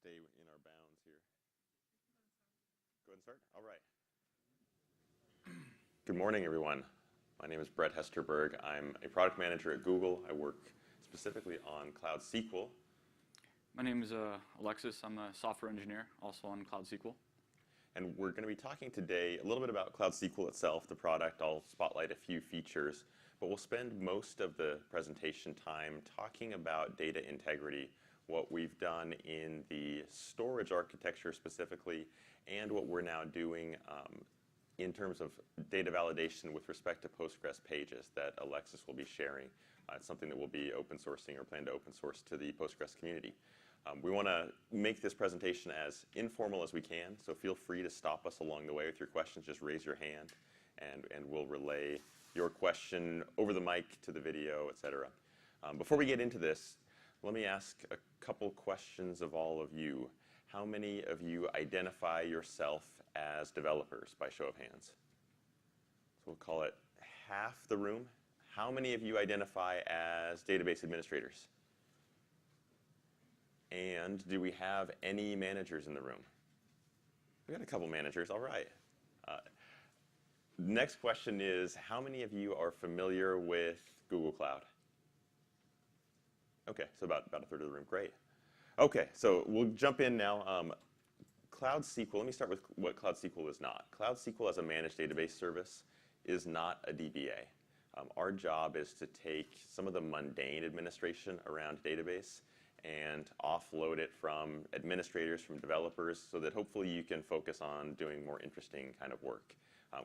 stay in our bounds here. Go ahead and start. All right. Good morning, everyone. My name is Brett Hesterberg. I'm a product manager at Google. I work specifically on Cloud SQL. My name is Alexis. I'm a software engineer, also on Cloud SQL. And we're going to be talking today a little bit about Cloud SQL itself, the product. I'll spotlight a few features, but we'll spend most of the presentation time talking about data integrity, what we've done in the storage architecture specifically, and what we're now doing in terms of data validation with respect to Postgres pages that Alexis will be sharing. It's something that we'll be open sourcing or plan to open source to the Postgres community. We want to make this presentation as informal as we can, so feel free to stop us along the way with your questions. Just raise your hand, and we'll relay your question over the mic to the video, etc. Before we get into this, let me ask a couple questions of all of you. How many of you identify yourself as developers by show of hands? So we'll call it half the room. How many of you identify as database administrators? And do we have any managers in the room? We got a couple managers, all right. Next question is, how many of you are familiar with Google Cloud? Okay, so about a third of the room, great. Okay, so we'll jump in now. Cloud SQL, let me start with what Cloud SQL is not. Cloud SQL as a managed database service is not a DBA. Our job is to take some of the mundane administration around database and offload it from administrators, from developers, so that hopefully you can focus on doing more interesting kind of work.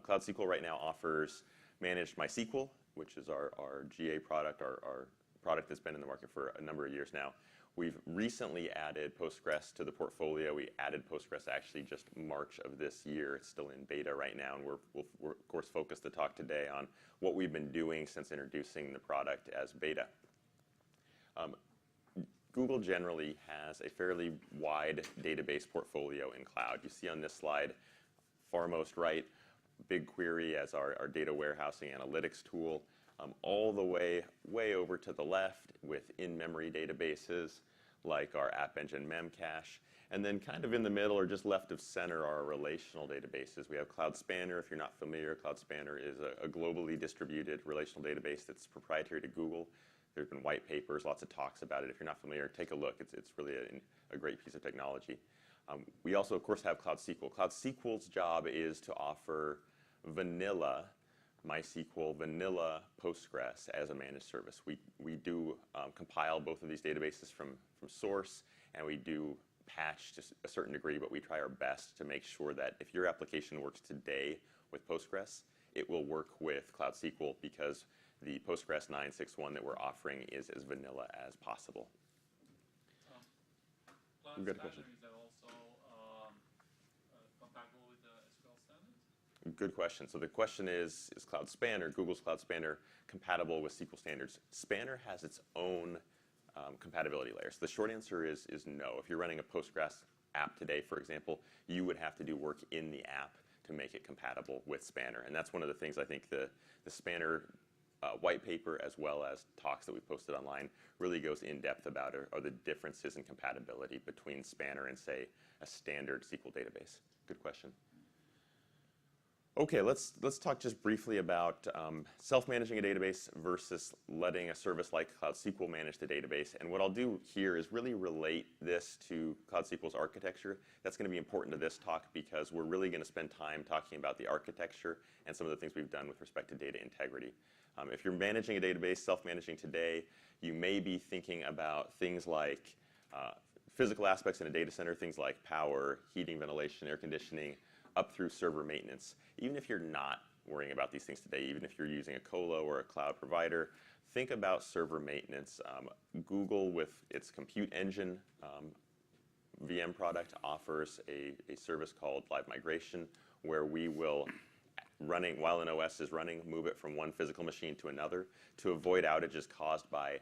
Cloud SQL right now offers managed MySQL, which is our GA product, our product that's been in the market for a number of years now. We've recently added Postgres to the portfolio. We added Postgres actually just March of this year. It's still in beta right now, and we're of course focused to talk today on what we've been doing since introducing the product as beta. Google generally has a fairly wide database portfolio in cloud. You see on this slide, far most right, BigQuery as our data warehousing analytics tool, all the way over to the left with in-memory databases like our App Engine Memcache. And then kind of in the middle or just left of center are our relational databases. We have Cloud Spanner. If you're not familiar, Cloud Spanner is a globally distributed relational database that's proprietary to Google. There's been white papers, lots of talks about it. If you're not familiar, take a look. It's really a great piece of technology. We also, of course, have Cloud SQL. Cloud SQL's job is to offer vanilla MySQL, vanilla Postgres as a managed service. We do compile both of these databases from source, and we do patch to a certain degree, but we try our best to make sure that if your application works today with Postgres, it will work with Cloud SQL because the Postgres 9.6.1 that we're offering is as vanilla as possible. Cloud Spanner, is that also compatible with the SQL standards? Good question. So the question is Cloud Spanner, Google's Cloud Spanner, compatible with SQL standards? Spanner has its own compatibility layer. So the short answer is no. If you're running a Postgres app today, for example, you would have to do work in the app to make it compatible with Spanner. And that's one of the things I think the Spanner white paper as well as talks that we posted online really goes in depth about are the differences in compatibility between Spanner and, say, a standard SQL database. Good question. Okay, let's talk just briefly about self-managing a database versus letting a service like Cloud SQL manage the database. And what I'll do here is really relate this to Cloud SQL's architecture. That's going to be important to this talk because we're really going to spend time talking about the architecture and some of the things we've done with respect to data integrity. If you're managing a database, self-managing today, you may be thinking about things like physical aspects in a data center, things like power, heating, ventilation, air conditioning, up through server maintenance. Even if you're not worrying about these things today, even if you're using a colo or a cloud provider, think about server maintenance. Google, with its compute engine VM product, offers a service called Live Migration, where we will, while an OS is running, move it from one physical machine to another to avoid outages caused by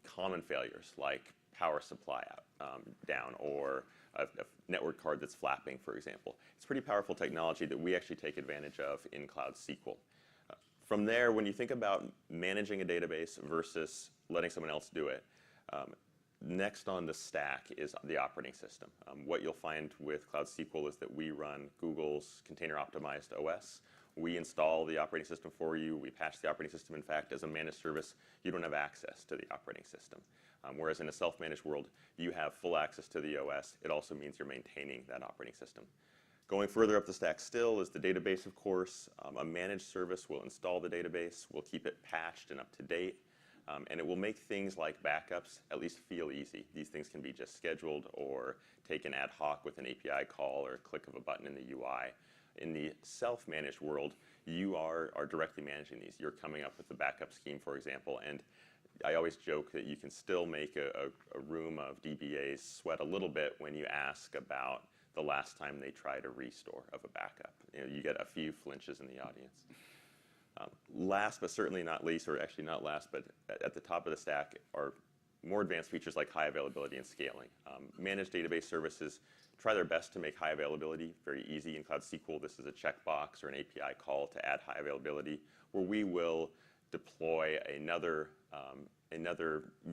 common failures like power supply down or a network card that's flapping, for example. It's pretty powerful technology that we actually take advantage of in Cloud SQL. From there, when you think about managing a database versus letting someone else do it, next on the stack is the operating system. What you'll find with Cloud SQL is that we run Google's container optimized OS. We install the operating system for you. We patch the operating system. In fact, as a managed service, you don't have access to the operating system. Whereas in a self-managed world, you have full access to the OS. It also means you're maintaining that operating system. Going further up the stack still is the database, of course. A managed service will install the database, will keep it patched and up to date, and it will make things like backups at least feel easy. These things can be just scheduled or taken ad hoc with an API call or a click of a button in the UI. In the self-managed world, you are directly managing these. You're coming up with the backup scheme, for example, and I always joke that you can still make a room of DBAs sweat a little bit when you ask about the last time they tried a restore of a backup. You get a few flinches in the audience. Last but certainly not least, or actually not last, but at the top of the stack are more advanced features like high availability and scaling. Managed database services try their best to make high availability very easy. In Cloud SQL, this is a checkbox or an API call to add high availability, where we will deploy another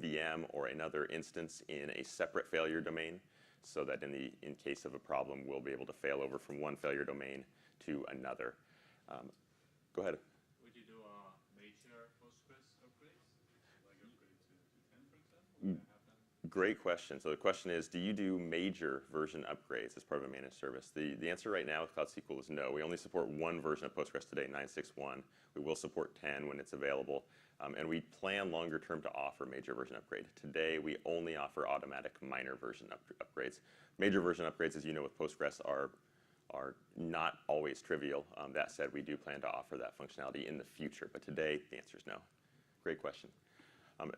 VM or another instance in a separate failure domain, so that in case of a problem, we'll be able to fail over from one failure domain to another. Go ahead. Would you do a major Postgres upgrades? Like upgrade to 10, for example? Would that happen? Great question. So the question is, do you do major version upgrades as part of a managed service? The answer right now with Cloud SQL is no. We only support one version of Postgres today, 9.6.1. We will support 10 when it's available. And we plan longer term to offer major version upgrade. Today, we only offer automatic minor version upgrades. Major version upgrades, as you know, with Postgres are not always trivial. That said, we do plan to offer that functionality in the future. But today, the answer is no. Great question.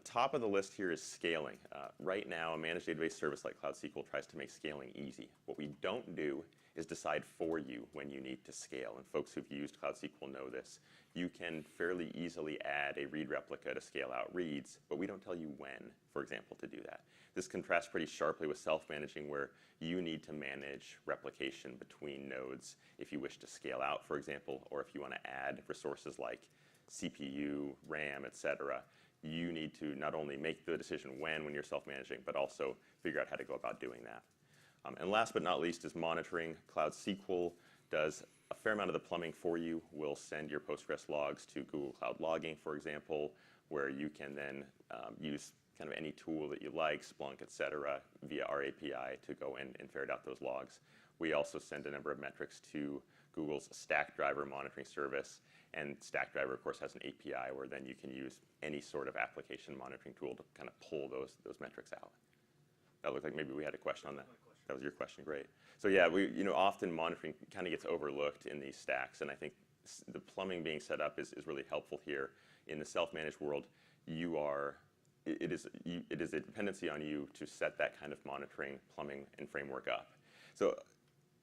Top of the list here is scaling. Right now, a managed database service like Cloud SQL tries to make scaling easy. What we don't do is decide for you when you need to scale. And folks who've used Cloud SQL know this. You can fairly easily add a read replica to scale out reads, but we don't tell you when, for example, to do that. This contrasts pretty sharply with self-managing, where you need to manage replication between nodes if you wish to scale out, for example, or if you want to add resources like CPU, RAM, etc. You need to not only make the decision when you're self-managing, but also figure out how to go about doing that. And last but not least is monitoring. Cloud SQL does a fair amount of the plumbing for you. We'll send your Postgres logs to Google Cloud Logging, for example, where you can then use kind of any tool that you like, Splunk, etc., via our API to go in and ferret out those logs. We also send a number of metrics to Google's Stackdriver monitoring service, and Stackdriver, of course, has an API where then you can use any sort of application monitoring tool to kind of pull those metrics out. That looked like maybe we had a question on that. That was your question, great. So yeah, often monitoring kind of gets overlooked in these stacks, and I think the plumbing being set up is really helpful here. In the self-managed world, it is a dependency on you to set that kind of monitoring, plumbing, and framework up. So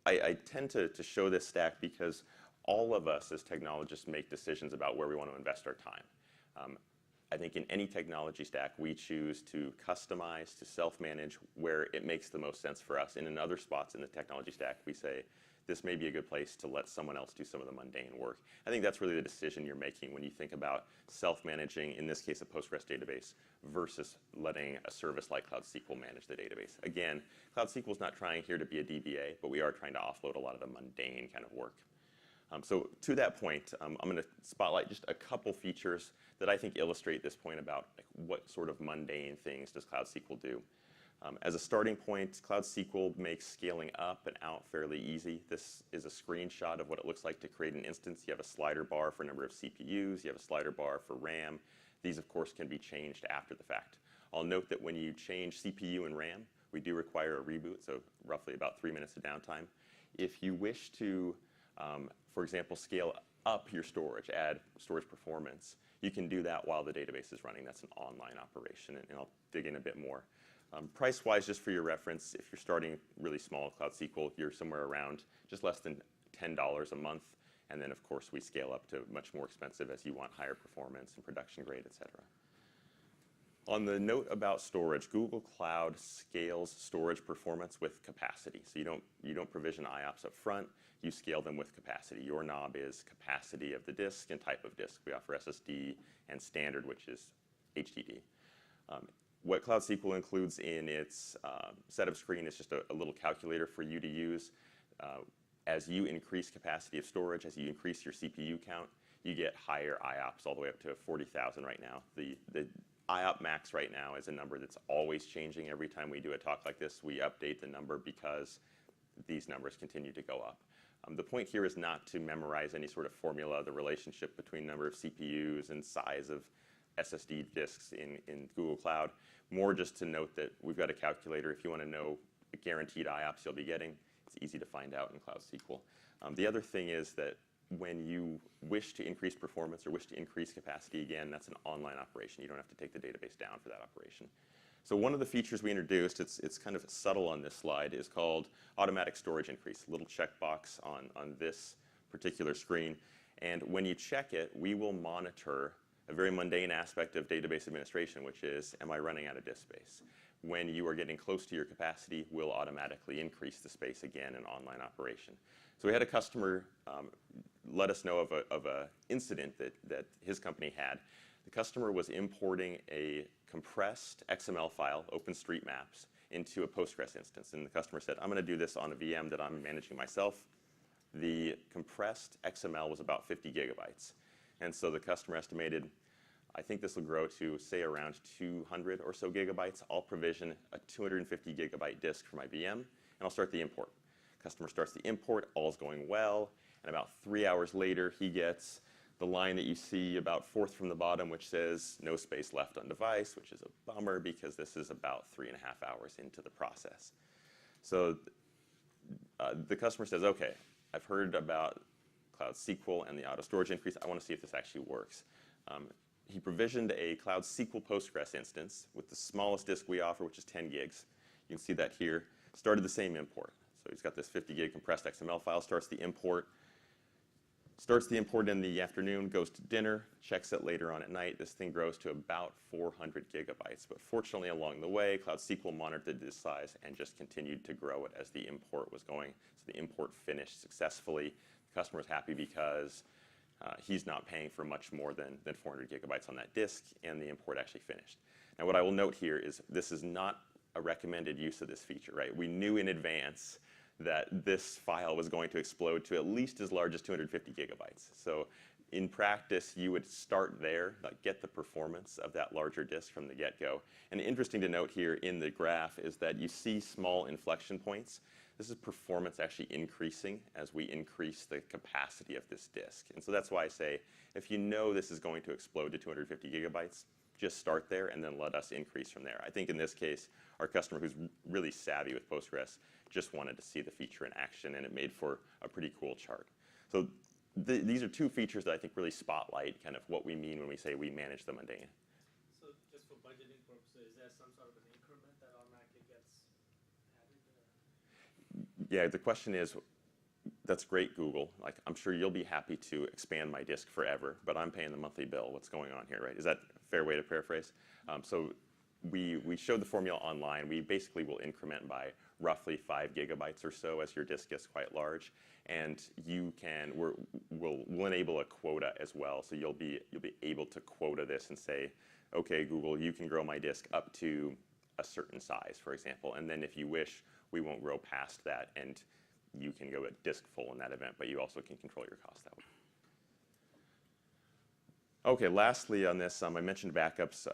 I tend to show this stack because all of us as technologists make decisions about where we want to invest our time. I think in any technology stack, we choose to customize, to self-manage where it makes the most sense for us. And in other spots in the technology stack, we say, this may be a good place to let someone else do some of the mundane work. I think that's really the decision you're making when you think about self-managing, in this case, a Postgres database, versus letting a service like Cloud SQL manage the database. Again, Cloud SQL is not trying here to be a DBA, but we are trying to offload a lot of the mundane kind of work. So to that point, I'm going to spotlight just a couple features that I think illustrate this point about what sort of mundane things does Cloud SQL do. As a starting point, Cloud SQL makes scaling up and out fairly easy. This is a screenshot of what it looks like to create an instance. You have a slider bar for a number of CPUs. You have a slider bar for RAM. These, of course, can be changed after the fact. I'll note that when you change CPU and RAM, we do require a reboot, so roughly about 3 minutes of downtime. If you wish to for example, scale up your storage, add storage performance, you can do that while the database is running. That's an online operation, and I'll dig in a bit more. Price-wise, just for your reference, if you're starting really small with Cloud SQL, you're somewhere around just less than $10 a month, and then, of course, we scale up to much more expensive as you want higher performance and production grade, et cetera. On the note about storage, Google Cloud scales storage performance with capacity. So you don't provision IOPS up front, you scale them with capacity. Your knob is capacity of the disk and type of disk. We offer SSD and standard, which is HDD. what Cloud SQL includes in its setup screen is just a little calculator for you to use. As you increase capacity of storage, as you increase your CPU count, you get higher IOPS all the way up to 40,000 right now. The IOP max right now is a number that's always changing. Every time we do a talk like this, we update the number because these numbers continue to go up. The point here is not to memorize any sort of formula, the relationship between number of CPUs and size of SSD disks in Google Cloud. More just to note that we've got a calculator. If you want to know the guaranteed IOPS you'll be getting, it's easy to find out in Cloud SQL. The other thing is that when you wish to increase performance or wish to increase capacity, again, that's an online operation. You don't have to take the database down for that operation. So one of the features we introduced, it's kind of subtle on this slide, is called automatic storage increase, a little checkbox on this particular screen. And when you check it, we will monitor a very mundane aspect of database administration, which is, am I running out of disk space? When you are getting close to your capacity, we'll automatically increase the space again in online operation. So we had a customer let us know of a incident that his company had. The customer was importing a compressed XML file, OpenStreetMaps, into a Postgres instance. And the customer said, I'm going to do this on a VM that I'm managing myself. The compressed XML was about 50 gigabytes. And so the customer estimated, I think this will grow to, say, around 200 or so gigabytes. I'll provision a 250 gigabyte disk for my VM, and I'll start the import. Customer starts the import, all's going well, and about 3 hours later, he gets the line that you see about fourth from the bottom, which says no space left on device, which is a bummer because this is about 3.5 hours into the process. So the customer says, okay, I've heard about Cloud SQL and the auto storage increase. I want to see if this actually works. He provisioned a Cloud SQL Postgres instance with the smallest disk we offer, which is 10 gigs. You can see that here. Started the same import. So he's got this 50 gig compressed XML file, starts the import in the afternoon, goes to dinner, checks it later on at night. This thing grows to about 400 gigabytes. But fortunately, along the way, Cloud SQL monitored this size and just continued to grow it as the import was going. So the import finished successfully. The customer was happy because he's not paying for much more than 400 gigabytes on that disk, and the import actually finished. Now, what I will note here is this is not a recommended use of this feature, right? We knew in advance that this file was going to explode to at least as large as 250 gigabytes. So in practice, you would start there, like get the performance of that larger disk from the get-go. And interesting to note here in the graph is that you see small inflection points. This is performance actually increasing as we increase the capacity of this disk. And so that's why I say, if you know this is going to explode to 250 gigabytes, just start there and then let us increase from there. I think in this case, our customer who's really savvy with Postgres just wanted to see the feature in action, and it made for a pretty cool chart. So these are two features that I think really spotlight kind of what we mean when we say we manage the mundane. So just for budgeting purposes, is there some sort of an increment that automatically gets added there? Yeah, the question is, that's great, Google. Like, I'm sure you'll be happy to expand my disk forever, but I'm paying the monthly bill. What's going on here, right? Is that a fair way to paraphrase? So we showed the formula online. We basically will increment by roughly 5 gigabytes or so as your disk gets quite large, and we'll enable a quota as well. So you'll be able to quota this and say, okay, Google, you can grow my disk up to a certain size, for example, and then if you wish, we won't grow past that, and you can go at disk full in that event, but you also can control your cost that way. Okay, lastly on this, I mentioned backups.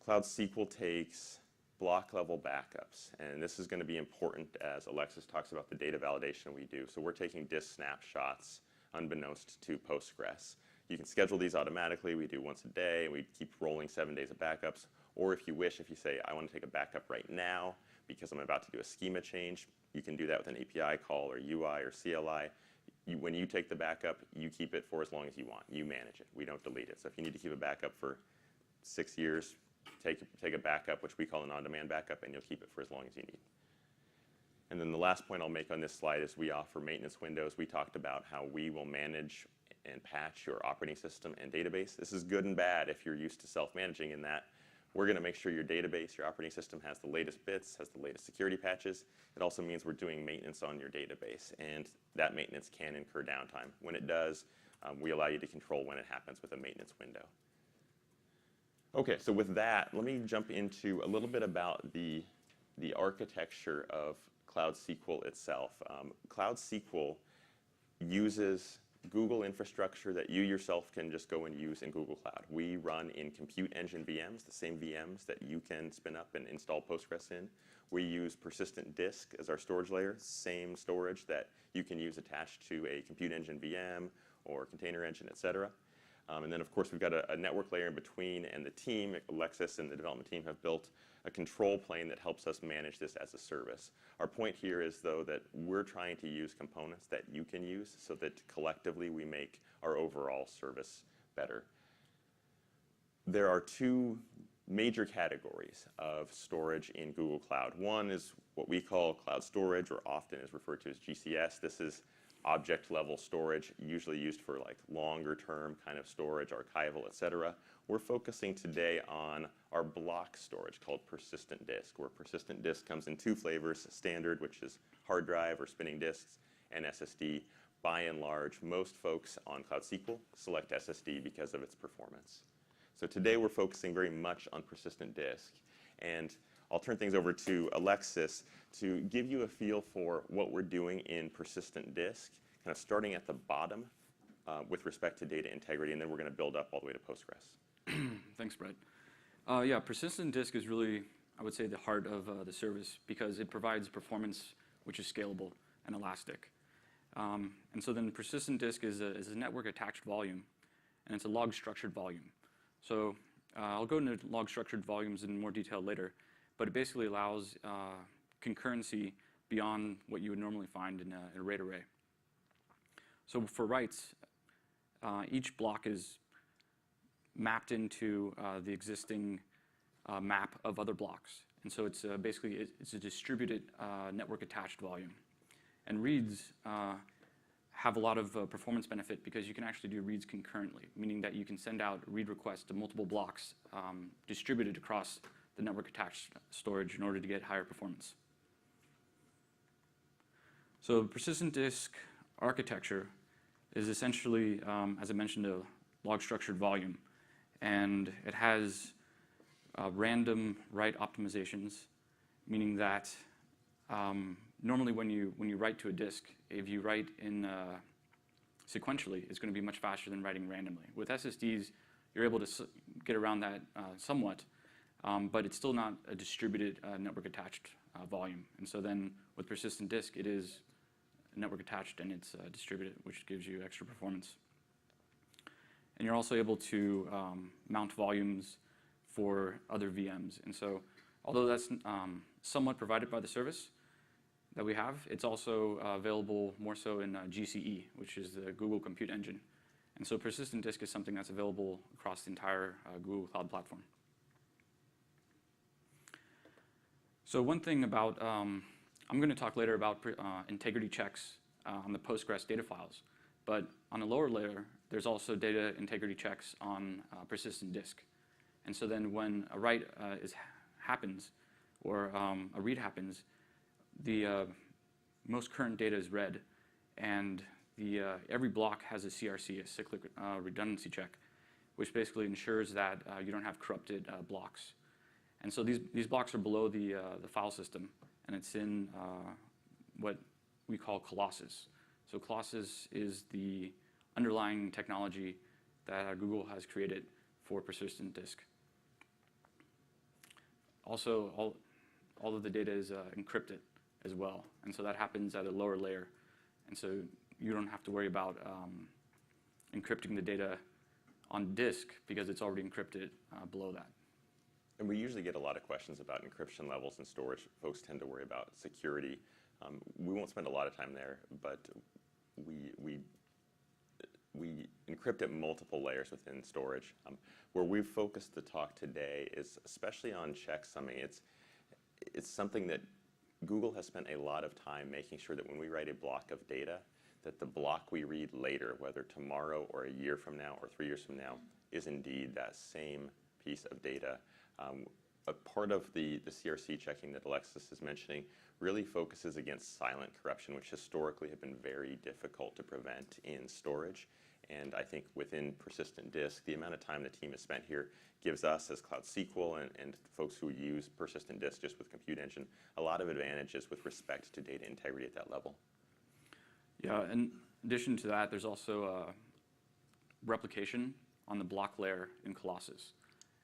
Cloud SQL takes block level backups, and this is going to be important as Alexis talks about the data validation we do. So we're taking disk snapshots unbeknownst to Postgres. You can schedule these automatically. We do once a day. We keep rolling 7 days of backups. Or if you wish, if you say, I want to take a backup right now because I'm about to do a schema change, you can do that with an API call or UI or CLI. When you take the backup, you keep it for as long as you want. You manage it. We don't delete it. So if you need to keep a backup for 6 years, take a backup, which we call an on-demand backup, and you'll keep it for as long as you need. And then the last point I'll make on this slide is we offer maintenance windows. We talked about how we will manage and patch your operating system and database. This is good and bad if you're used to self-managing in that we're going to make sure your database, your operating system has the latest bits, has the latest security patches. It also means we're doing maintenance on your database, and that maintenance can incur downtime. When it does, we allow you to control when it happens with a maintenance window. Okay, so with that, let me jump into a little bit about the architecture of Cloud SQL itself. Cloud SQL uses Google infrastructure that you yourself can just go and use in Google Cloud. We run in Compute Engine VMs, the same VMs that you can spin up and install Postgres in. We use persistent disk as our storage layer, same storage that you can use attached to a Compute Engine VM or Container Engine, etc. And then, of course, we've got a network layer in between, and the team, Alexis and the development team, have built a control plane that helps us manage this as a service. Our point here is, though, that we're trying to use components that you can use so that collectively we make our overall service better. There are two major categories of storage in Google Cloud. One is what we call cloud storage, or often is referred to as GCS. This is object level storage, usually used for like longer term kind of storage, archival, etc. We're focusing today on our block storage called persistent disk, where persistent disk comes in two flavors: standard, which is hard drive or spinning disks, and SSD. By and large, most folks on Cloud SQL select SSD because of its performance. So today we're focusing very much on persistent disk, and I'll turn things over to Alexis to give you a feel for what we're doing in persistent disk, kind of starting at the bottom with respect to data integrity, and then we're going to build up all the way to Postgres. Thanks, Brett. Yeah, persistent disk is really, I would say, the heart of the service because it provides performance which is scalable and elastic. And so then persistent disk is a network attached volume, and it's a log structured volume. So I'll go into log structured volumes in more detail later, but it basically allows concurrency beyond what you would normally find in a RAID array. So for writes, each block is mapped into the existing map of other blocks. And so it's basically it's a distributed network attached volume. And reads have a lot of performance benefit because you can actually do reads concurrently, meaning that you can send out read requests to multiple blocks distributed across the network attached storage in order to get higher performance. So persistent disk architecture is essentially, as I mentioned, a log structured volume, and it has random write optimizations, meaning that normally when you write to a disk, if you write in sequentially, it's going to be much faster than writing randomly. With SSDs, you're able to get around that somewhat, but it's still not a distributed network attached volume. And so then with persistent disk, it is network attached and it's distributed, which gives you extra performance. And you're also able to mount volumes for other VMs. And so although that's somewhat provided by the service that we have, it's also available more so in GCE, which is the Google Compute Engine. And so persistent disk is something that's available across the entire Google Cloud platform. So one thing about, I'm going to talk later about integrity checks on the Postgres data files. But on a lower layer, there's also data integrity checks on persistent disk. And so then when a write happens or a read happens, the most current data is read, and every block has a CRC, a cyclic redundancy check, which basically ensures that you don't have corrupted blocks. And so these blocks are below the file system, and it's in what we call Colossus. So Colossus is the underlying technology that Google has created for persistent disk. Also, all of the data is encrypted as well, and so that happens at a lower layer, and so you don't have to worry about encrypting the data on disk because it's already encrypted below that. And we usually get a lot of questions about encryption levels and storage. Folks tend to worry about security. We won't spend a lot of time there, but we encrypt at multiple layers within storage. Where we've focused the talk today is especially on checksumming. It's something that Google has spent a lot of time making sure that when we write a block of data, that the block we read later, whether tomorrow or a year from now or 3 years from now, is indeed that same piece of data. A part of the CRC checking that Alexis is mentioning really focuses against silent corruption, which historically have been very difficult to prevent in storage. And I think within persistent disk, the amount of time the team has spent here gives us as Cloud SQL and folks who use persistent disk just with Compute Engine a lot of advantages with respect to data integrity at that level. Yeah, in addition to that, there's also replication on the block layer in Colossus.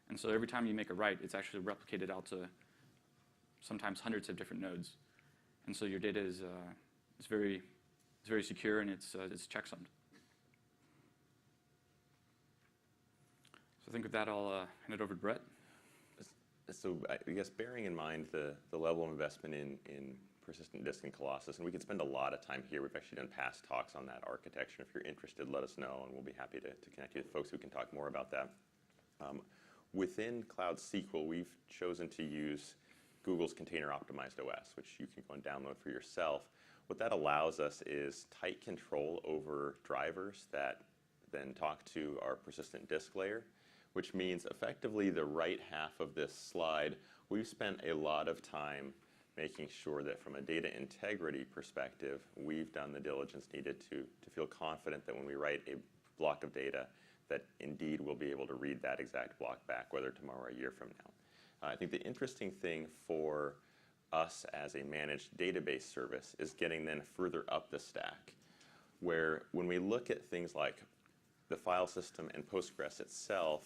And so every time you make a write, it's actually replicated out to sometimes hundreds of different nodes. And so your data is very secure, and it's checksummed. So I think with that, I'll hand it over to Brett. So I guess bearing in mind the level of investment in persistent disk and Colossus, and we could spend a lot of time here. We've actually done past talks on that architecture. If you're interested, let us know, and we'll be happy to connect you with folks who can talk more about that. Within Cloud SQL, we've chosen to use Google's Container Optimized OS, which you can go and download for yourself. What that allows us is tight control over drivers that then talk to our persistent disk layer, which means effectively the right half of this slide, we've spent a lot of time making sure that from a data integrity perspective, we've done the diligence needed to feel confident that when we write a block of data, that indeed we'll be able to read that exact block back, whether tomorrow or a year from now. I think the interesting thing for us as a managed database service is getting then further up the stack, where when we look at things like the file system and Postgres itself,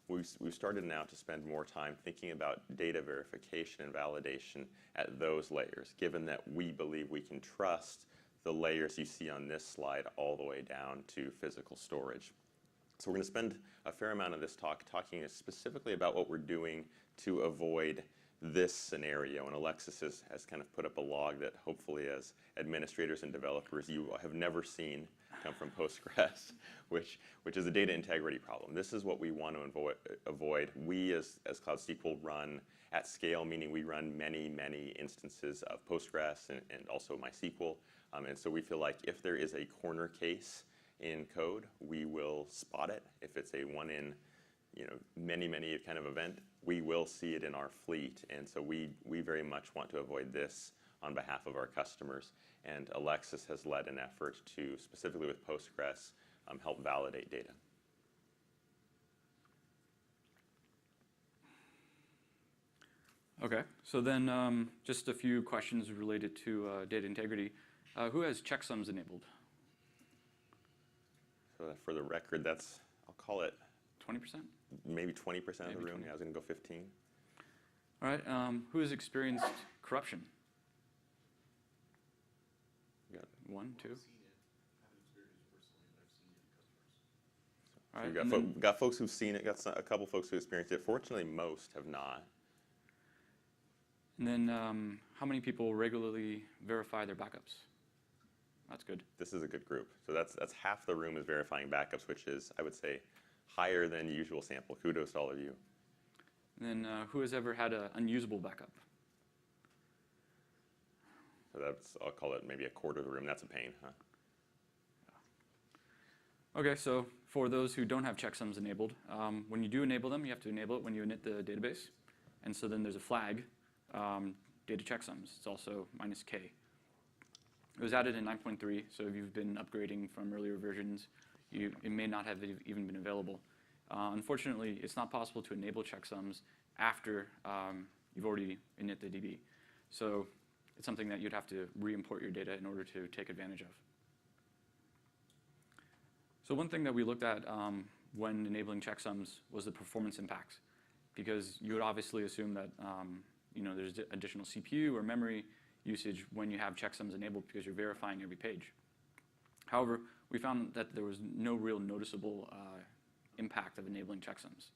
we've started now to spend more time thinking about data verification and validation at those layers, given that we believe we can trust the layers you see on this slide all the way down to physical storage. So we're going to spend a fair amount of this talk talking specifically about what we're doing to avoid this scenario. And Alexis has kind of put up a log that hopefully as administrators and developers you have never seen come from Postgres, which is a data integrity problem. This is what we want to avoid. We as Cloud SQL run at scale, meaning we run many, many instances of Postgres and also MySQL. And so we feel like if there is a corner case in code, we will spot it. If it's a one in many kind of event, we will see it in our fleet. And so we very much want to avoid this on behalf of our customers. And Alexis has led an effort to, specifically with Postgres, help validate data. Okay, so then just a few questions related to data integrity. Who has checksums enabled? So for the record, that's, I'll call it 20%? maybe 20% of the Maybe room. 20. Yeah, I was going to go 15. All right, who has experienced corruption? You got One, two? I've seen it. I haven't experienced it personally, but I've seen it in customers. All So right, we've and got, then- got folks who've seen it, got a couple folks who experienced it. Fortunately, most have not. And then how many people regularly verify their backups? That's good. This is a good group. So that's half the room is verifying backups, which is, I would say, higher than usual sample. Kudos to all of you. And then who has ever had an unusable backup? So that's, I'll call it maybe a quarter of the room. That's a pain, huh? Okay, so for those who don't have checksums enabled, when you do enable them, you have to enable it when you init the database. And so then there's a flag, data checksums. It's also -K. It was added in 9.3, so if you've been upgrading from earlier versions, it may not have even been available. Unfortunately, it's not possible to enable checksums after you've already init the DB. So it's something that you'd have to re-import your data in order to take advantage of. So one thing that we looked at when enabling checksums was the performance impacts, because you would obviously assume that there's additional CPU or memory usage when you have checksums enabled because you're verifying every page. However, we found that there was no real noticeable impact of enabling checksums.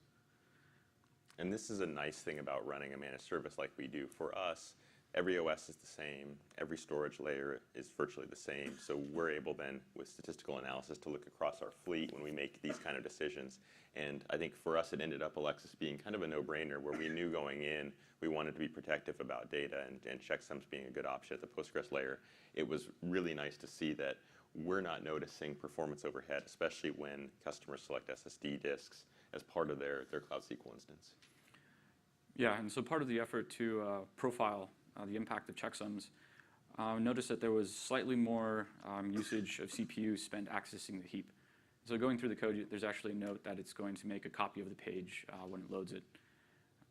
And this is a nice thing about running a managed service like we do. For us, every OS is the same. Every storage layer is virtually the same. So we're able then, with statistical analysis, to look across our fleet when we make these kind of decisions. And I think for us, it ended up, Alexis, being kind of a no-brainer, where we knew going in we wanted to be protective about data and checksums being a good option at the Postgres layer. It was really nice to see that we're not noticing performance overhead, especially when customers select SSD disks as part of their Cloud SQL instance. Yeah, and so part of the effort to profile the impact of checksums, noticed that there was slightly more usage of CPU spent accessing the heap. So going through the code, there's actually a note that it's going to make a copy of the page when it loads it,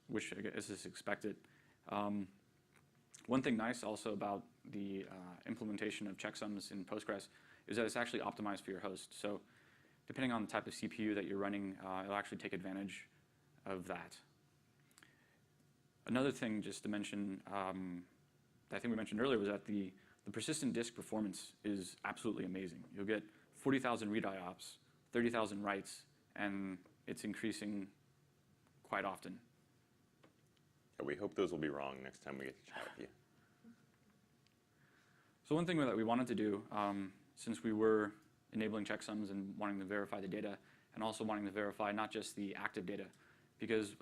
which I guess is expected. One thing nice also about the implementation of checksums in Postgres is that it's actually optimized for your host. So depending on the type of CPU that you're running, it'll actually take advantage of that. Another thing just to mention, that I think we mentioned earlier, was that the persistent disk performance is absolutely amazing. You'll get 40,000 read IOPS, 30,000 writes, and it's increasing quite often. Yeah, we hope those will be wrong next time we get to chat with you. So one thing that we wanted to do, since we were enabling checksums and wanting to verify the data, and also wanting to verify not just the active data, because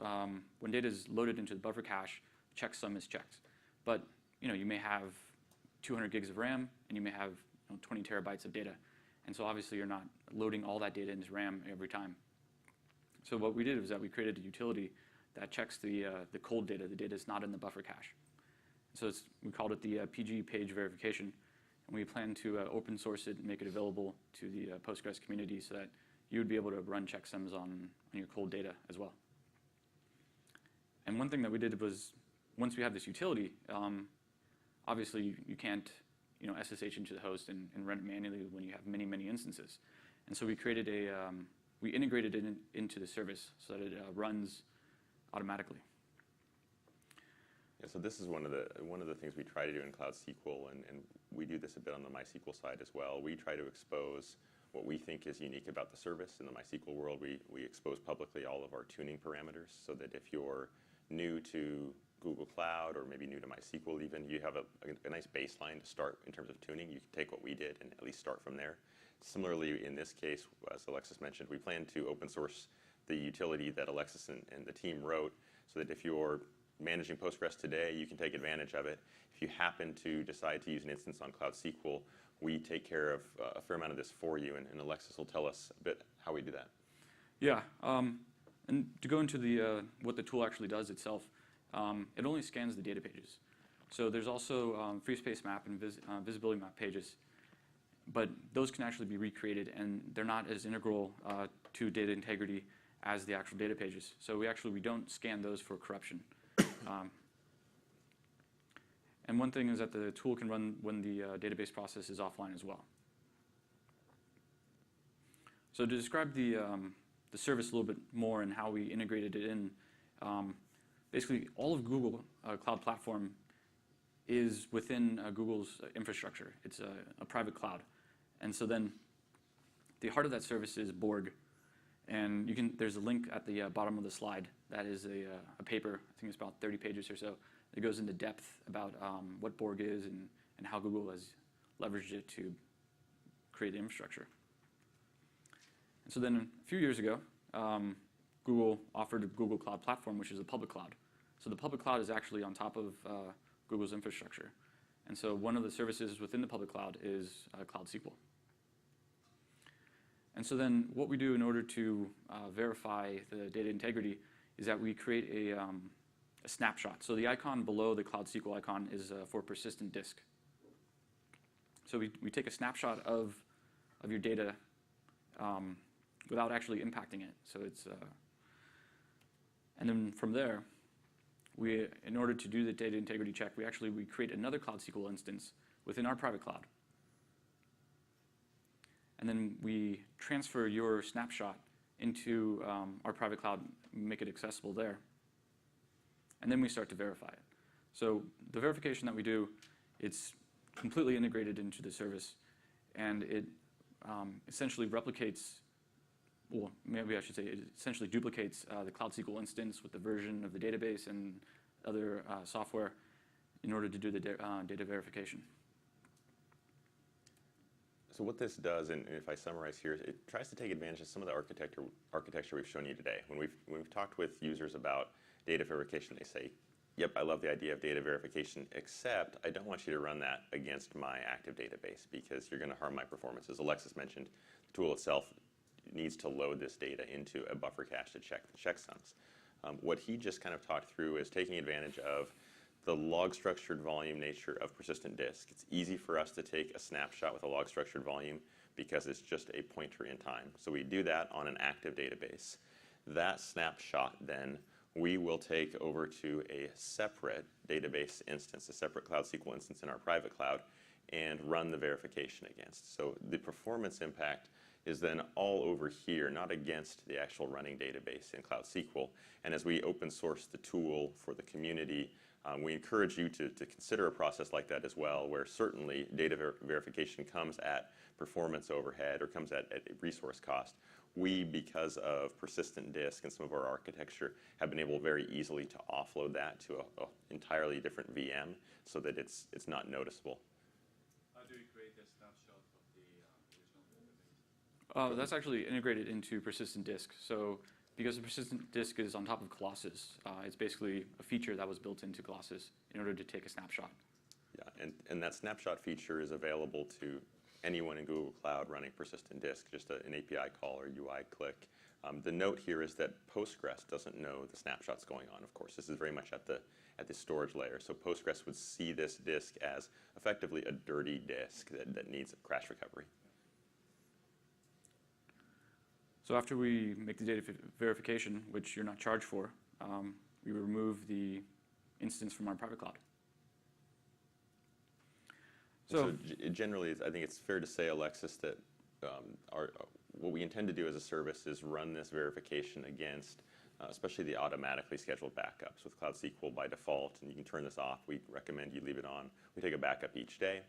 when data is loaded into the buffer cache, checksum is checked. But you may have 200 gigs of RAM, and you may have 20 terabytes of data. And so obviously you're not loading all that data into RAM every time. So what we did was that we created a utility that checks the cold data, the data is not in the buffer cache. So we called it the PG page verification. And we plan to open source it and make it available to the Postgres community so that you would be able to run checksums on your cold data as well. And one thing that we did was, once we have this utility, obviously you can't SSH into the host and run it manually when you have many, many instances. And so we created we integrated it into the service so that it runs automatically. Yeah, so this is one of the things we try to do in Cloud SQL, and we do this a bit on the MySQL side as well. We try to expose what we think is unique about the service. In the MySQL world, we expose publicly all of our tuning parameters so that if you're new to Google Cloud or maybe new to MySQL even, you have a nice baseline to start in terms of tuning. You can take what we did and at least start from there. Similarly, in this case, as Alexis mentioned, we plan to open source the utility that Alexis and the team wrote so that if you're managing Postgres today, you can take advantage of it. If you happen to decide to use an instance on Cloud SQL, we take care of a fair amount of this for you, and Alexis will tell us a bit how we do that. Yeah, and to go into what the tool actually does itself, it only scans the data pages. So there's also free space map and visibility map pages, but those can actually be recreated, and they're not as integral to data integrity as the actual data pages. So we don't scan those for corruption. And one thing is that the tool can run when the database process is offline as well. So to describe the service a little bit more and how we integrated it in, basically all of Google Cloud Platform is within Google's infrastructure. It's a private cloud. And so then the heart of that service is Borg. And there's a link at the bottom of the slide that is a paper, I think it's about 30 pages or so, that goes into depth about what Borg is and how Google has leveraged it to create the infrastructure. And so then a few years ago, Google offered a Google Cloud Platform, which is a public cloud. So the public cloud is actually on top of Google's infrastructure. And so one of the services within the public cloud is Cloud SQL. And so then what we do in order to verify the data integrity is that we create a snapshot. So the icon below the Cloud SQL icon is for persistent disk. So we take a snapshot of your data without actually impacting it. So and then from there, in order to do the data integrity check, we create another Cloud SQL instance within our private cloud. And then we transfer your snapshot into our private cloud, make it accessible there. And then we start to verify it. So the verification that we do, it's completely integrated into the service, and it essentially replicates, well, maybe I should say it essentially duplicates the Cloud SQL instance with the version of the database and other software in order to do the data verification. So what this does, and if I summarize here, it tries to take advantage of some of the architecture we've shown you today. When we've talked with users about data verification, they say, yep, I love the idea of data verification, except I don't want you to run that against my active database because you're going to harm my performance. As Alexis mentioned, the tool itself needs to load this data into a buffer cache to check the checksums. What he just kind of talked through is taking advantage of the log-structured volume nature of persistent disk. It's easy for us to take a snapshot with a log-structured volume, because it's just a pointer in time. So we do that on an active database. That snapshot then we will take over to a separate database instance, a separate Cloud SQL instance in our private cloud, and run the verification against. So the performance impact is then all over here, not against the actual running database in Cloud SQL. And as we open source the tool for the community, we encourage you to consider a process like that as well, where certainly data verification comes at performance overhead or comes at a resource cost. We, because of persistent disk and some of our architecture, have been able very easily to offload that to an entirely different VM so that it's not noticeable. How do you create a snapshot of the original database? That's actually integrated into persistent disk. So because the persistent disk is on top of Colossus, it's basically a feature that was built into Colossus in order to take a snapshot. Yeah, and that snapshot feature is available to anyone in Google Cloud running persistent disk, just an API call or UI click. The note here is that Postgres doesn't know the snapshot's going on, of course. This is very much at the storage layer. So Postgres would see this disk as effectively a dirty disk that needs a crash recovery. So after we make the data verification, which you're not charged for, we remove the instance from our private cloud. So generally, I think it's fair to say, Alexis, that what we intend to do as a service is run this verification against, especially the automatically scheduled backups with Cloud SQL by default, and you can turn this off. We recommend you leave it on. We take a backup each day,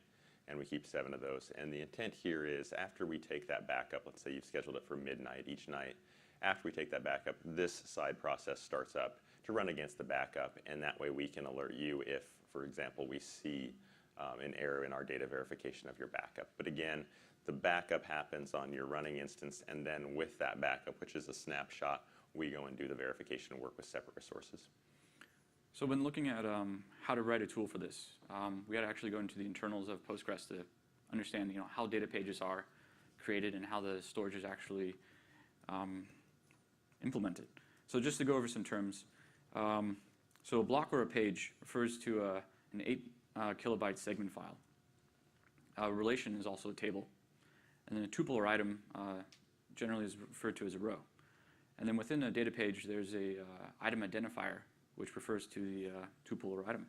and we keep 7 of those. And the intent here is after we take that backup, let's say you've scheduled it for midnight each night, after we take that backup, this side process starts up to run against the backup, and that way we can alert you if, for example, we see an error in our data verification of your backup. But again, the backup happens on your running instance, and then with that backup, which is a snapshot, we go and do the verification and work with separate resources. So when looking at how to write a tool for this, we had to actually go into the internals of Postgres to understand how data pages are created and how the storage is actually implemented. So just to go over some terms, so a block or a page refers to an 8 kilobyte segment file. A relation is also a table. And then a tuple or item generally is referred to as a row. And then within a data page, there's a item identifier, which refers to the tuple or item.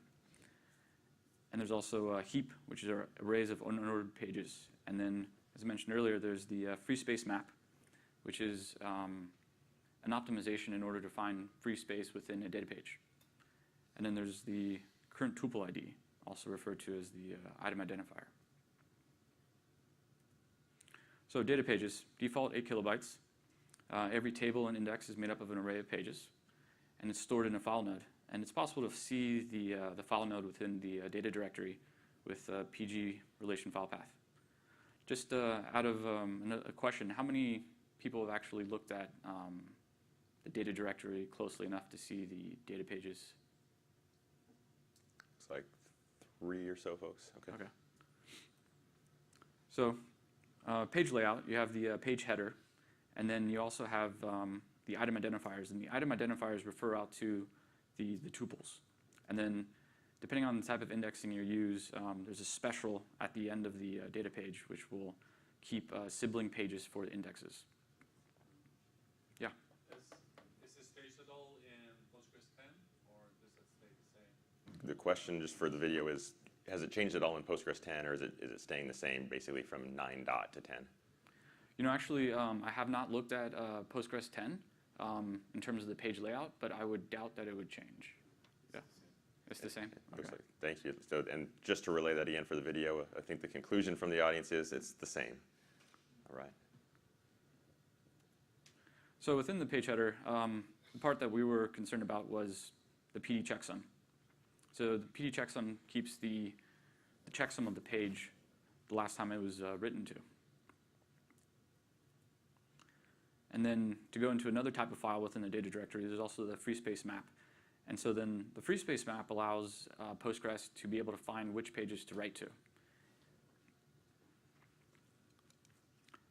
And there's also a heap, which is arrays of unordered pages. And then, as I mentioned earlier, there's the free space map, which is an optimization in order to find free space within a data page. And then there's the current tuple ID, also referred to as the item identifier. So data pages, default 8 kilobytes. Every table and index is made up of an array of pages, and it's stored in a file node. And it's possible to see the file node within the data directory with PG relation file path. Just out of a question, how many people have actually looked at the data directory closely enough to see the data pages? Looks like 3 or so folks. Okay. So page layout, you have the page header, and then you also have the item identifiers. And the item identifiers refer out to the tuples. And then depending on the type of indexing you use, there's a special at the end of the data page, which will keep sibling pages for the indexes. Yeah? Is this changed at all in Postgres 10, or does it stay the same? The question just for the video is, has it changed at all in Postgres 10, or is it staying the same basically from 9 dot to 10? Actually, I have not looked at Postgres 10 in terms of the page layout, but I would doubt that it would change. Yeah, it's the same. Looks like, thank you. So, and just to relay that again for the video, I think the conclusion from the audience is it's the same. All right. So within the page header, the part that we were concerned about was the PD checksum. So the PD checksum keeps the checksum of the page the last time it was written to. And then to go into another type of file within the data directory, there's also the free space map. And so then the free space map allows Postgres to be able to find which pages to write to.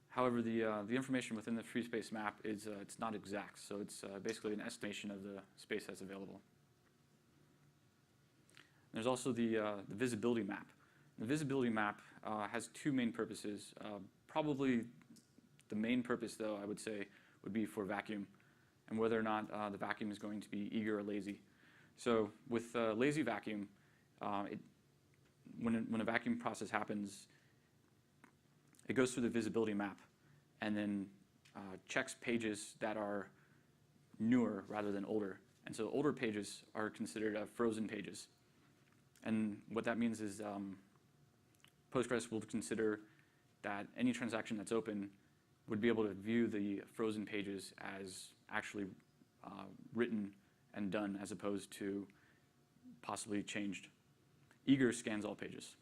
However, the information within the free space map is it's not exact, so it's basically an estimation of the space that's available. There's also the visibility map. The visibility map has 2 main purposes. probably the main purpose, though, I would say, would be for vacuum, and whether or not the vacuum is going to be eager or lazy. So with lazy vacuum, when a vacuum process happens, it goes through the visibility map and then checks pages that are newer rather than older. And so older pages are considered frozen pages. And what that means is Postgres will consider that any transaction that's open would be able to view the frozen pages as actually written and done, as opposed to possibly changed. Eager scans all pages.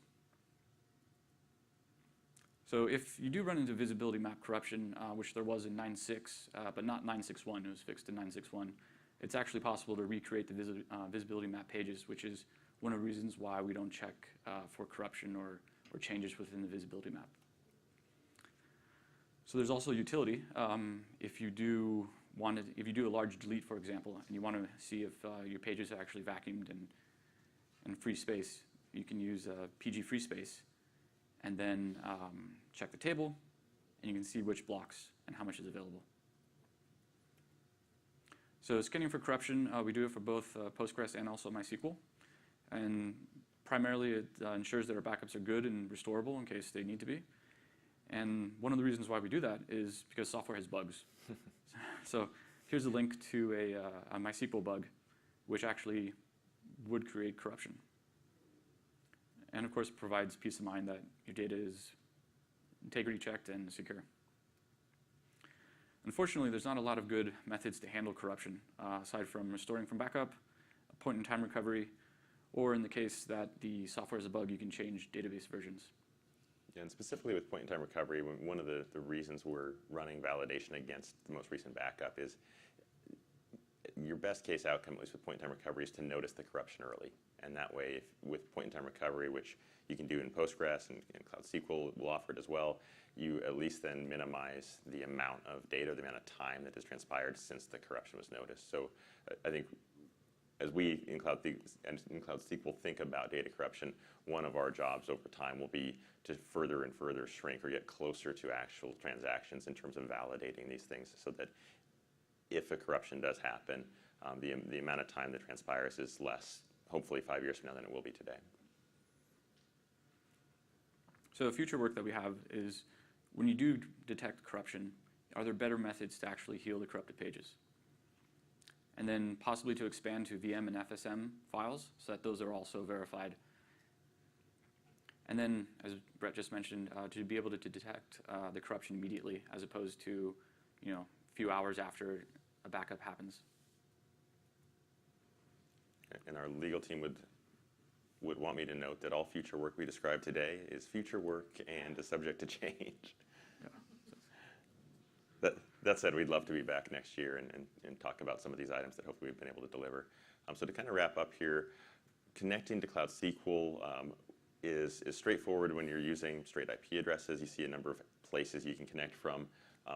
So if you do run into visibility map corruption, which there was in 9.6, but not 9.6.1, it was fixed in 9.6.1, it's actually possible to recreate the visibility map pages, which is one of the reasons why we don't check for corruption or changes within the visibility map. So there's also utility. If you do a large delete, for example, and you want to see if your pages are actually vacuumed and free space, you can use PG free space and then check the table, and you can see which blocks and how much is available. So scanning for corruption, we do it for both Postgres and also MySQL. And primarily, it ensures that our backups are good and restorable in case they need to be. And one of the reasons why we do that is because software has bugs. So here's a link to a MySQL bug, which actually would create corruption. And of course, it provides peace of mind that your data is integrity checked and secure. Unfortunately, there's not a lot of good methods to handle corruption, aside from restoring from backup, point-in-time recovery, or in the case that the software is a bug, you can change database versions. Yeah, and specifically with point-in-time recovery, one of the reasons we're running validation against the most recent backup is your best case outcome, at least with point-in-time recovery, is to notice the corruption early. And that way, with point-in-time recovery, which you can do in Postgres and Cloud SQL will offer it as well, you at least then minimize the amount of data, the amount of time that has transpired since the corruption was noticed. So I think as we in Cloud SQL think about data corruption, one of our jobs over time will be to further and further shrink or get closer to actual transactions in terms of validating these things, so that if a corruption does happen, the amount of time that transpires is less, hopefully 5 years from now, than it will be today. So the future work that we have is, when you do detect corruption, are there better methods to actually heal the corrupted pages? And then possibly to expand to VM and FSM files, so that those are also verified. And then, as Brett just mentioned, to be able to detect the corruption immediately, as opposed to, a few hours after a backup happens. And our legal team would want me to note that all future work we describe today is future work and is subject to change. Yeah. That said, we'd love to be back next year and talk about some of these items that hopefully we've been able to deliver. So to kind of wrap up here, connecting to Cloud SQL is straightforward when you're using straight IP addresses. You see a number of places you can connect from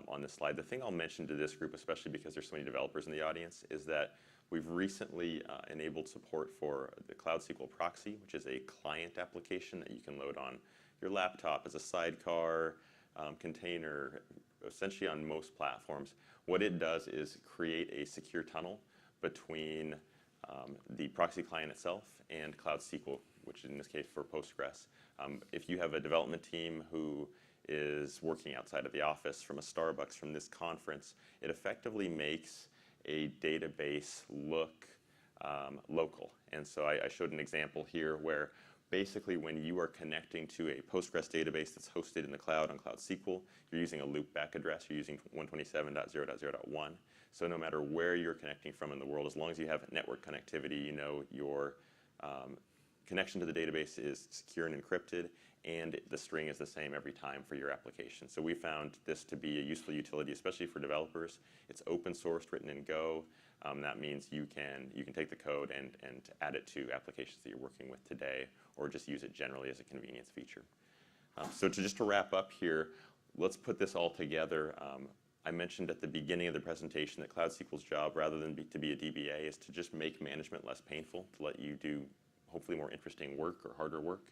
on this slide. The thing I'll mention to this group, especially because there's so many developers in the audience, is that we've recently enabled support for the Cloud SQL proxy, which is a client application that you can load on your laptop as a sidecar container, essentially on most platforms. What it does is create a secure tunnel between the proxy client itself and Cloud SQL, which in this case for Postgres. If you have a development team who is working outside of the office, from a Starbucks, from this conference, it effectively makes a database look local. And so I showed an example here where basically when you are connecting to a Postgres database that's hosted in the cloud on Cloud SQL, you're using a loopback address, you're using 127.0.0.1. So no matter where you're connecting from in the world, as long as you have network connectivity, you know your connection to the database is secure and encrypted, and the string is the same every time for your application. So we found this to be a useful utility, especially for developers. It's open sourced, written in Go. That means you can take the code and add it to applications that you're working with today, or just use it generally as a convenience feature. So just to wrap up here, let's put this all together. I mentioned at the beginning of the presentation that Cloud SQL's job, rather than to be a DBA, is to just make management less painful, to let you do hopefully more interesting work or harder work.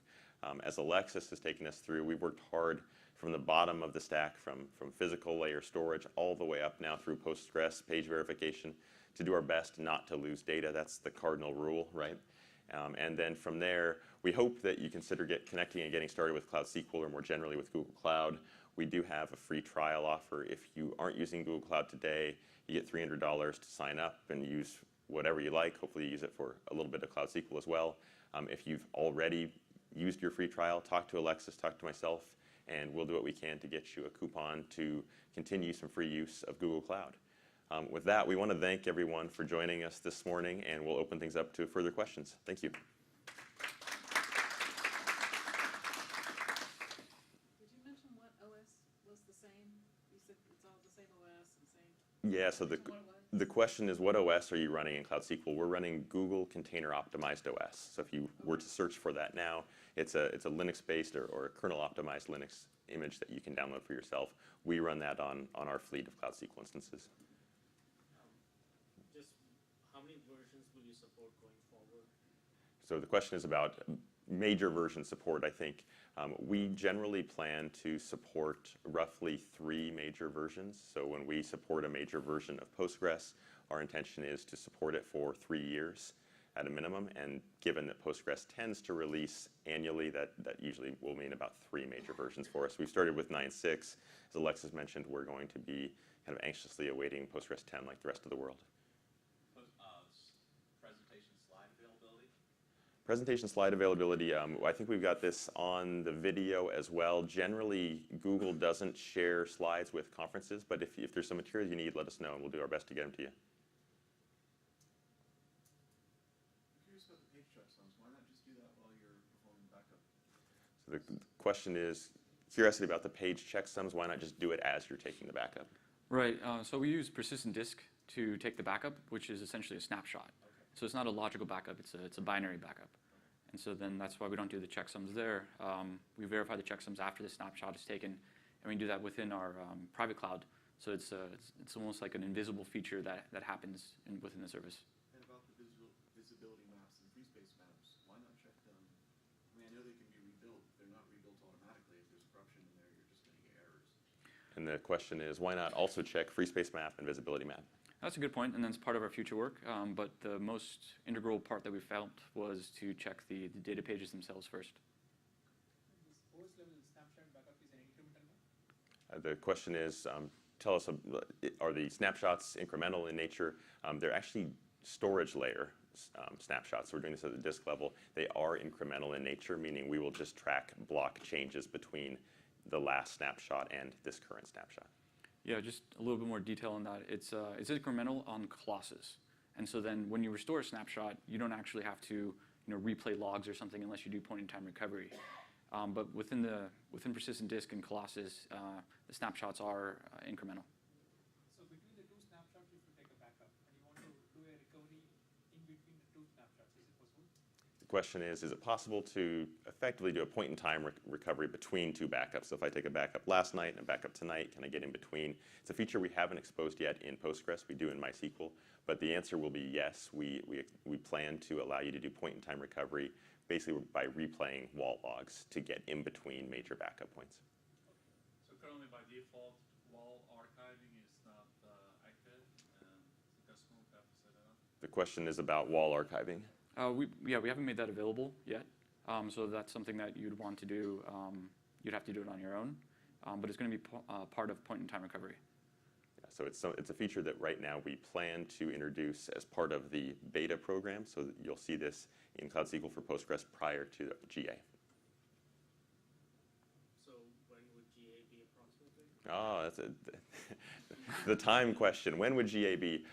As Alexis has taken us through, we've worked hard from the bottom of the stack, from physical layer storage all the way up now through Postgres page verification to do our best not to lose data. That's the cardinal rule, right? And then from there, we hope that you consider connecting and getting started with Cloud SQL or more generally with Google Cloud. We do have a free trial offer. If you aren't using Google Cloud today, you get $300 to sign up and use whatever you like. Hopefully you use it for a little bit of Cloud SQL as well. If you've already used your free trial, talk to Alexis, talk to myself, and we'll do what we can to get you a coupon to continue some free use of Google Cloud. With that, we want to thank everyone for joining us this morning, and we'll open things up to further questions. Thank you. Did you mention what OS was the same? You said it's all the same OS and same. Yeah, so the question is, what OS are you running in Cloud SQL? We're running Google Container Optimized OS. So if you were to search for that now, it's a Linux-based or a kernel-optimized Linux image that you can download for yourself. We run that on our fleet of Cloud SQL instances. Just how many versions will you support going forward? So the question is about major version support, I think. We generally plan to support roughly 3 major versions. So when we support a major version of Postgres, our intention is to support it for 3 years at a minimum. And given that Postgres tends to release annually, that usually will mean about 3 major versions for us. We started with 9.6. As Alexis mentioned, we're going to be kind of anxiously awaiting Postgres 10 like the rest of the world. Presentation slide availability, I think we've got this on the video as well. Generally, Google doesn't share slides with conferences, but if there's some material you need, let us know, and we'll do our best to get them to you. I'm curious about the page checksums. Why not just do that while you're performing backup? So the question is, curiosity about the page checksums, why not just do it as you're taking the backup? Right. So we use persistent disk to take the backup, which is essentially a snapshot. So it's not a logical backup, it's a binary backup. And so then that's why we don't do the checksums there. We verify the checksums after the snapshot is taken, and we do that within our private cloud. So it's almost like an invisible feature that happens within the service. And about the visibility maps and free space maps, why not check them? I mean, I know they can be rebuilt. They're not rebuilt automatically. If there's corruption in there, you're just going to get errors. And the question is, why not also check free space map and visibility map? That's a good point, and that's part of our future work. But the most integral part that we felt was to check the data pages themselves first. This OS level snapshot backup is an incremental one? The question is, tell us, are the snapshots incremental in nature? They're actually storage layer snapshots. So we're doing this at the disk level. They are incremental in nature, meaning we will just track block changes between the last snapshot and this current snapshot. Yeah, just a little bit more detail on that. It's incremental on classes. And so then when you restore a snapshot, you don't actually have to replay logs or something unless you do point-in-time recovery. But within persistent disk and Colossus, the snapshots are incremental. So between the 2 snapshots, if you take a backup and you want to do a recovery in between the 2 snapshots, is it possible? The question is it possible to effectively do a point-in-time recovery between 2 backups? So if I take a backup last night and a backup tonight, can I get in between? It's a feature we haven't exposed yet in Postgres. We do in MySQL. But the answer will be yes. We plan to allow you to do point-in-time recovery basically by replaying wall logs to get in between major backup points. So currently, by default, wall archiving is not active, and the customer would have to set it up. The question is about wall archiving. We haven't made that available yet. So that's something that you'd want to do. You'd have to do it on your own. But it's going to be part of point-in-time recovery. Yeah, so it's a feature that right now we plan to introduce as part of the beta program. So that you'll see this in Cloud SQL for Postgres prior to GA. So when would GA be approximately? Oh, that's the time question. When would GA be?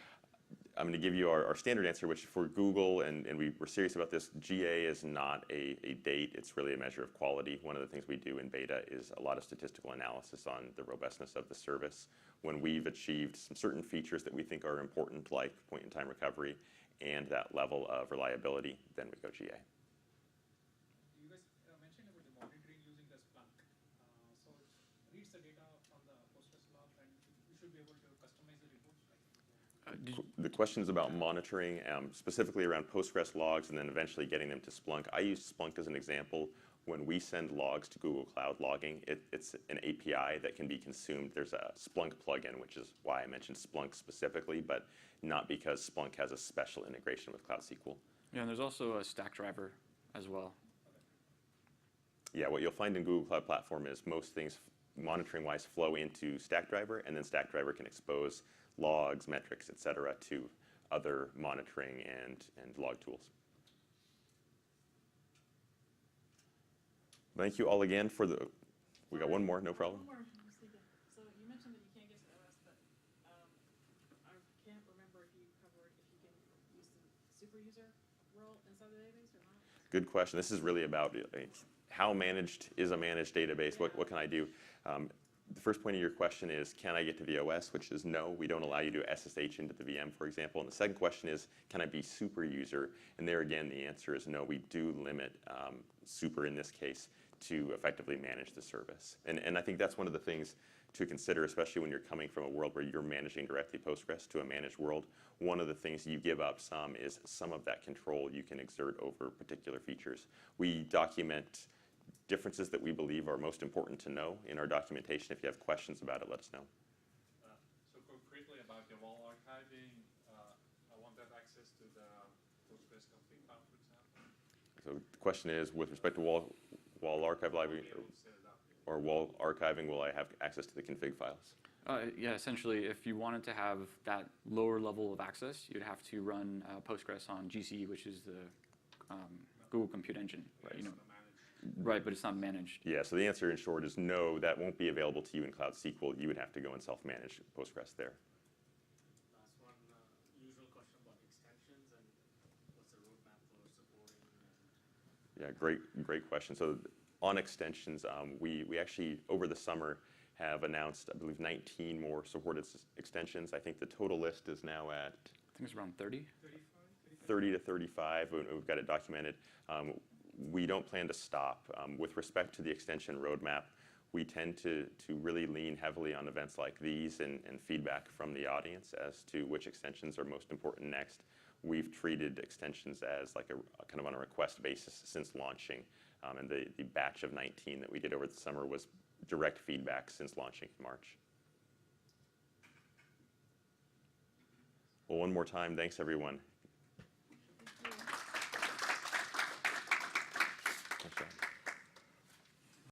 I'm going to give you our standard answer, which for Google, and we were serious about this, GA is not a date. It's really a measure of quality. One of the things we do in beta is a lot of statistical analysis on the robustness of the service. When we've achieved some certain features that we think are important, like point-in-time recovery and that level of reliability, then we go GA. You guys mentioned about the monitoring using the Splunk. So it reads the data from the Postgres log, and you should be able to customize the reports, right? The question is about monitoring, specifically around Postgres logs and then eventually getting them to Splunk. I use Splunk as an example. when we send logs to Google Cloud Logging, it's an API that can be consumed. There's a Splunk plugin, which is why I mentioned Splunk specifically, but not because Splunk has a special integration with Cloud SQL. Yeah, and there's also a stack driver as well. Yeah, what you'll find in Google Cloud Platform is most things monitoring-wise flow into Stackdriver, and then Stackdriver can expose logs, metrics, et cetera, to other monitoring and log tools. Thank you all again for the, we got one more, no problem. One more, I was thinking. So you mentioned that you can't get to OS, but I can't remember if you covered if you can use the super user role inside the database or not. Good question. This is really about how managed is a managed database? What can I do? The first point of your question is, can I get to the OS? Which is no, we don't allow you to SSH into the VM, for example. And the second question is, can I be super user? And there again, the answer is no. We do limit super in this case to effectively manage the service. And I think that's one of the things to consider, especially when you're coming from a world where you're managing directly Postgres to a managed world. One of the things you give up some is some of that control you can exert over particular features. We document differences that we believe are most important to know in our documentation. If you have questions about it, let us know. So concretely about the wall archiving, I want to have access to the Postgres config file, for example. So the question is, with respect to wall archive library or wall archiving, will I have access to the config files? Yeah, essentially, if you wanted to have that lower level of access, you'd have to run Postgres on GCE, which is the Google Compute Engine. Right, you know, right, but it's not managed. Yeah, so the answer in short is no, that won't be available to you in Cloud SQL. You would have to go and self-manage Postgres there. Last one, usual question about extensions and what's the roadmap for supporting? Yeah, great question. So on extensions, we actually, over the summer, have announced, I believe, 19 more supported extensions. I think the total list is now at I think it's around 30. 30 to 35. We've got it documented. We don't plan to stop. With respect to the extension roadmap, we tend to really lean heavily on events like these and feedback from the audience as to which extensions are most important next. We've treated extensions as like a kind of on a request basis since launching. And the batch of 19 that we did over the summer was direct feedback since launching in March. Well, one more time, thanks everyone.